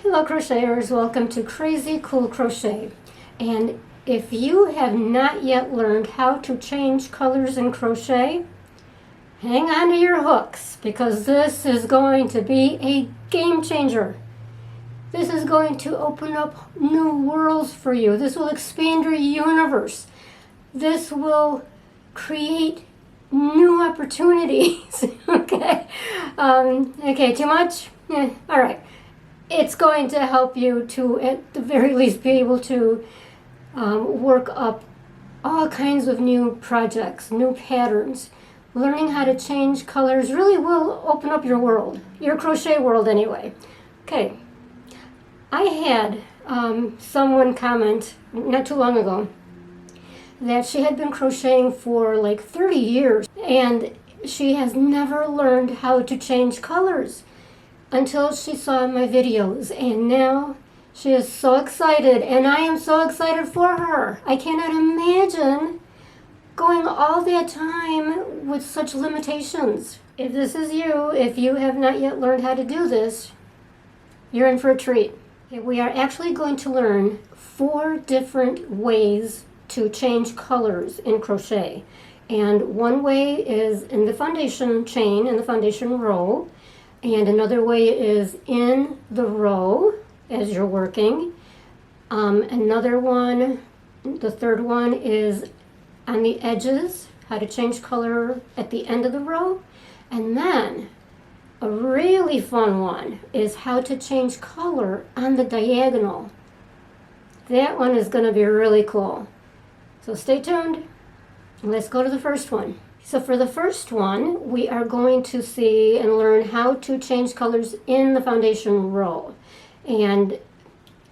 Hello crocheters, welcome to Crazy Cool Crochet. And if you have not yet learned how to change colors in crochet, hang on to your hooks because this is going to be a game changer. This is going to open up new worlds for you. This will expand your universe. This will create new opportunities. Okay, too much? All right. It's going to help you to, at the very least, be able to work up all kinds of new projects, new patterns. Learning how to change colors really will open up your world, your crochet world anyway. Okay, I had someone comment not too long ago that she had been crocheting for like 30 years and she has never learned how to change colors until she saw my videos, and now she is so excited, and I am so excited for her. I cannot imagine going all that time with such limitations. If this is you, if you have not yet learned how to do this, you're in for a treat. Okay, we are actually going to learn 4 different ways to change colors in crochet. And one way is in the foundation chain, in the foundation row. And another way is in the row as you're working. Another one, the third one, is on the edges, how to change color at the end of the row. And then a really fun one is how to change color on the diagonal. That one is going to be really cool. So stay tuned. Let's go to the first one. So for the first one, we are going to see and learn how to change colors in the foundation row. And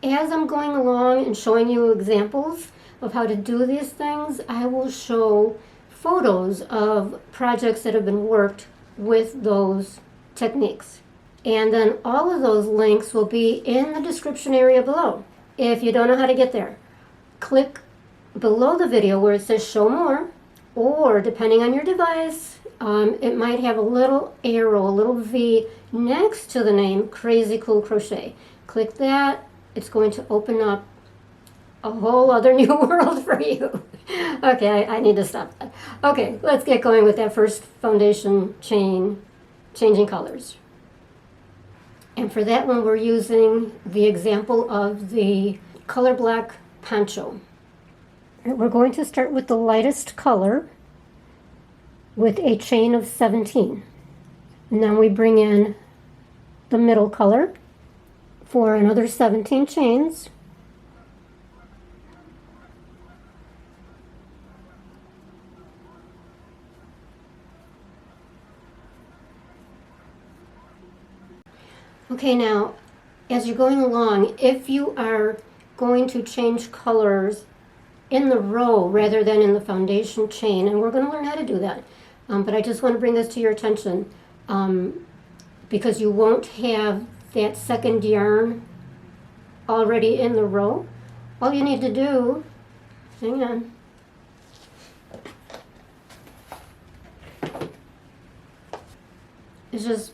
as I'm going along and showing you examples of how to do these things, I will show photos of projects that have been worked with those techniques. And then all of those links will be in the description area below. If you don't know how to get there, click below the video where it says show more. Or depending on your device, it might have a little arrow, a little V next to the name Crazy Cool Crochet. Click that. It's going to open up a whole other new world for you. Okay, I need to stop that. Okay, let's get going with that first foundation chain, changing colors. And for that one, we're using the example of the color black poncho. We're going to start with the lightest color with a chain of 17. And then we bring in the middle color for another 17 chains. Okay, now as you're going along, if you are going to change colors in the row rather than in the foundation chain, and we're going to learn how to do that, but I just want to bring this to your attention because you won't have that second yarn already in the row. All you need to do, hang on, is just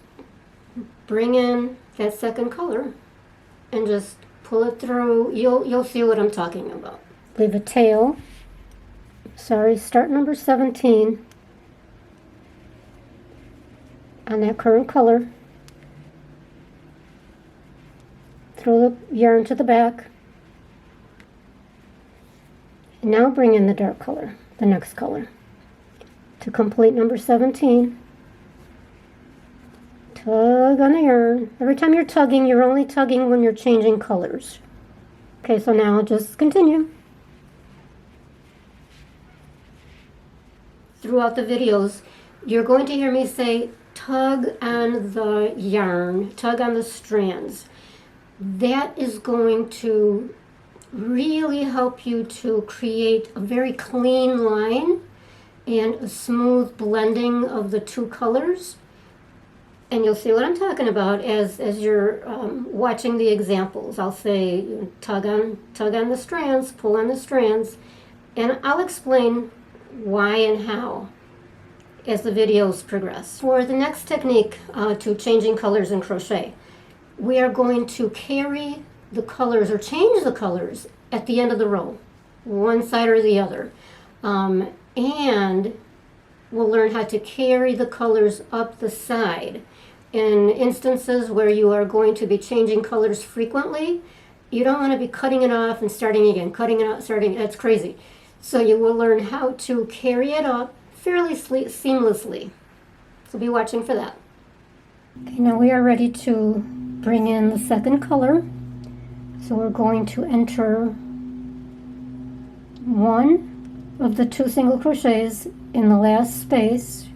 bring in that second color and just pull it through. You'll see what I'm talking about. Leave a tail, start number 17 on that current color, throw the yarn to the back, and now bring in the dark color, the next color, to complete number 17. Tug on the yarn. Every time you're tugging, you're only tugging when you're changing colors. Okay, so now just continue. Throughout the videos, you're going to hear me say, tug on the yarn, tug on the strands. That is going to really help you to create a very clean line and a smooth blending of the two colors. And you'll see what I'm talking about as you're watching the examples. I'll say, tug on the strands, pull on the strands, and I'll explain why and how as the videos progress. For the next technique to changing colors in crochet, we are going to carry the colors or change the colors at the end of the row, one side or the other. And we'll learn how to carry the colors up the side. In instances where you are going to be changing colors frequently, you don't want to be cutting it off and starting again, cutting it out, starting, that's crazy. So you will learn how to carry it up fairly seamlessly. So be watching for that. Okay, now we are ready to bring in the second color. So we're going to enter one of the 2 single crochets in the last space.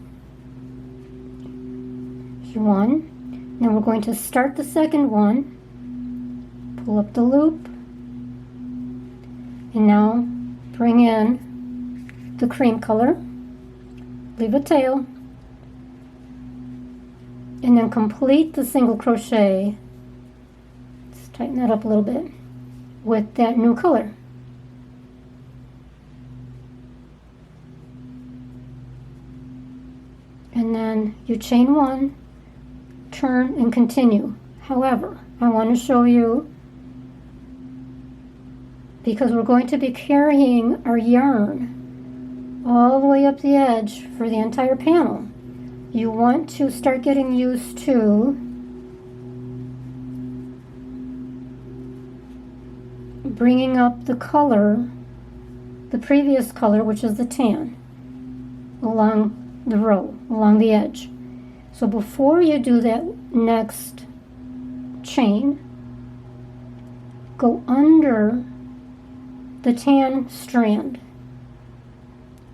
Here's one. Then we're going to start the second one, pull up the loop, and now bring in the cream color, leave a tail, and then complete the single crochet. Let's tighten that up a little bit with that new color. And then you chain 1, turn, and continue. However, I want to show you, because we're going to be carrying our yarn all the way up the edge for the entire panel, you want to start getting used to bringing up the color, the previous color, which is the tan, along the row, along the edge. So before you do that next chain, go under the tan strand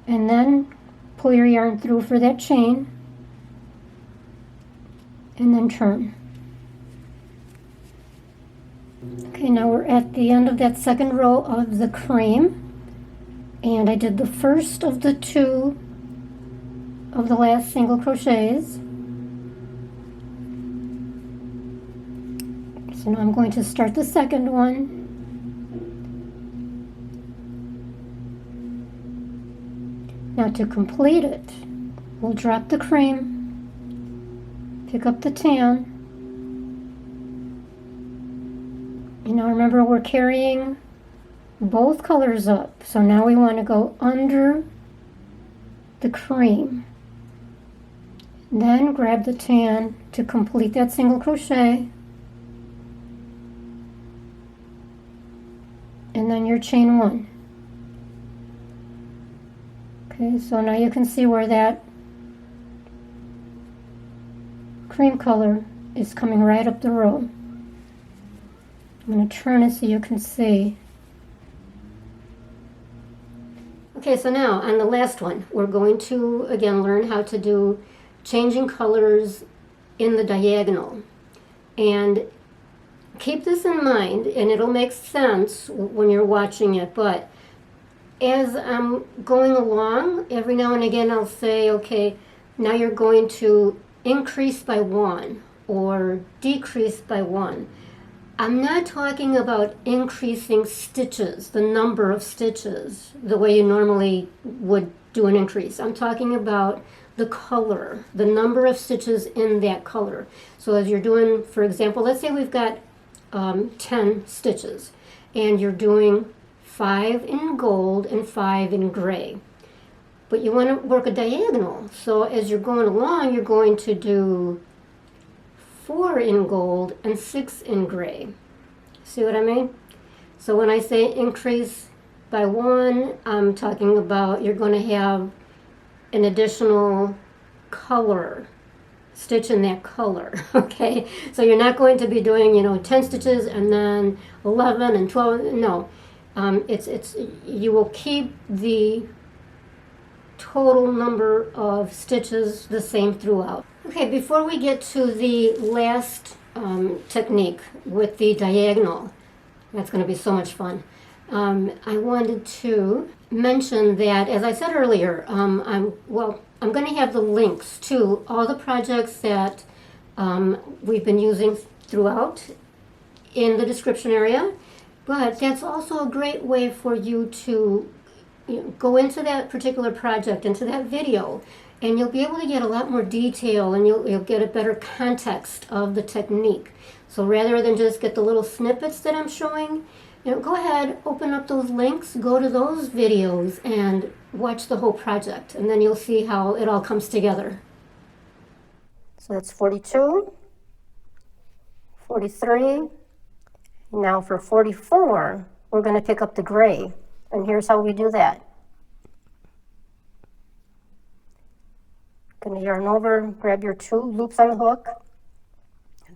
and then pull your yarn through for that chain and then turn. Okay, now we're at the end of that second row of the cream, and I did the first of the 2 of the last single crochets. So now I'm going to start the second one. Now to complete it, we'll drop the cream, pick up the tan. You know, remember we're carrying both colors up, so now we want to go under the cream. Then grab the tan to complete that single crochet, and then your chain 1. Okay, so now you can see where that cream color is coming right up the row. I'm going to turn it so you can see. Okay, so now on the last one, we're going to again learn how to do changing colors in the diagonal. And keep this in mind, and it'll make sense when you're watching it, but as I'm going along, every now and again I'll say, okay, now you're going to increase by 1 or decrease by 1. I'm not talking about increasing stitches, the number of stitches, the way you normally would do an increase. I'm talking about the color, the number of stitches in that color. So as you're doing, for example, let's say we've got 10 stitches, and you're doing 5 in gold and 5 in gray. But you want to work a diagonal. So as you're going along, you're going to do 4 in gold and 6 in gray. See what I mean? So when I say increase by 1, I'm talking about you're going to have an additional color, stitch in that color, okay? So you're not going to be doing, 10 stitches and then 11 and 12, no. You will keep the total number of stitches the same throughout. Okay, before we get to the last technique with the diagonal, that's going to be so much fun. I wanted to mention that, as I said earlier, I'm going to have the links to all the projects that we've been using throughout in the description area, but that's also a great way for you to go into that particular project, into that video, and you'll be able to get a lot more detail, and you'll get a better context of the technique. So rather than just get the little snippets that I'm showing, go ahead, open up those links, go to those videos and watch the whole project, and then you'll see how it all comes together. So that's 42, 43. Now for 44, we're going to pick up the gray, and here's how we do that. Going to yarn over, grab your 2 loops on the hook,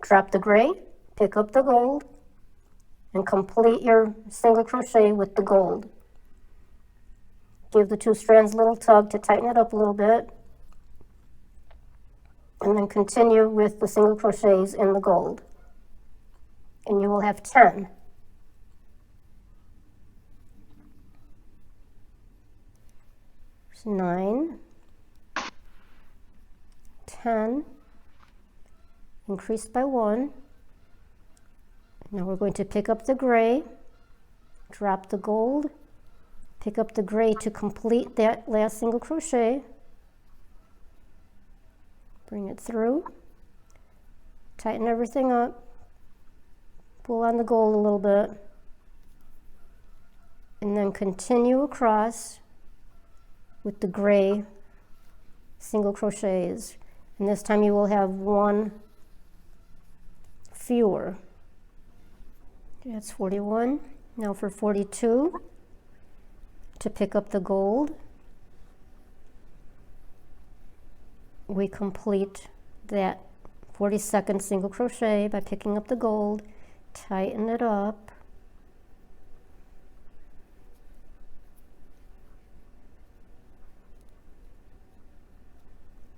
drop the gray, pick up the gold, and complete your single crochet with the gold. Give the 2 strands a little tug to tighten it up a little bit, and then continue with the single crochets in the gold. And you will have 10. There's 9, 10, increased by 1. Now we're going to pick up the gray, drop the gold, pick up the gray to complete that last single crochet, bring it through, tighten everything up, pull on the gold a little bit, and then continue across with the gray single crochets. And this time you will have 1 fewer. That's 41. Now for 42, to pick up the gold, we complete that 42nd single crochet by picking up the gold, tighten it up,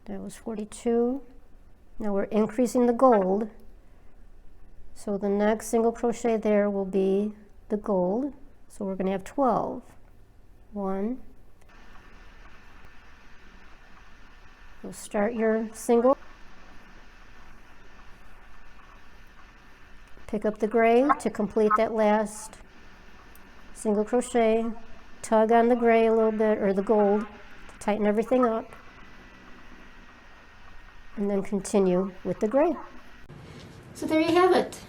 that was 42. Now we're increasing the gold, so the next single crochet there will be the gold, so we're going to have 12. 1. You'll start your single, pick up the gray to complete that last single crochet, tug on the gray a little bit, or the gold, to tighten everything up, and then continue with the gray. So there you have it.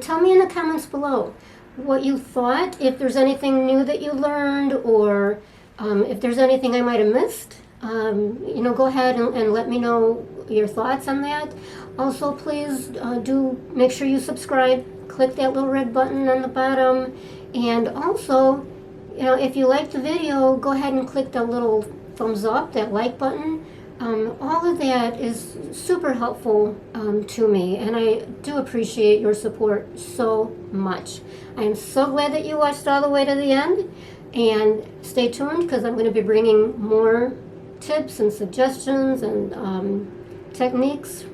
Tell me in the comments below what you thought, if there's anything new that you learned, or if there's anything I might have missed. Go ahead and let me know your thoughts on that. Also, please do make sure you subscribe. Click that little red button on the bottom. And also, if you liked the video, go ahead and click that little thumbs up, that like button. All of that is super helpful to me, and I do appreciate your support so much. I am so glad that you watched all the way to the end, and stay tuned because I'm going to be bringing more tips and suggestions and techniques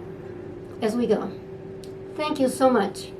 as we go. Thank you so much.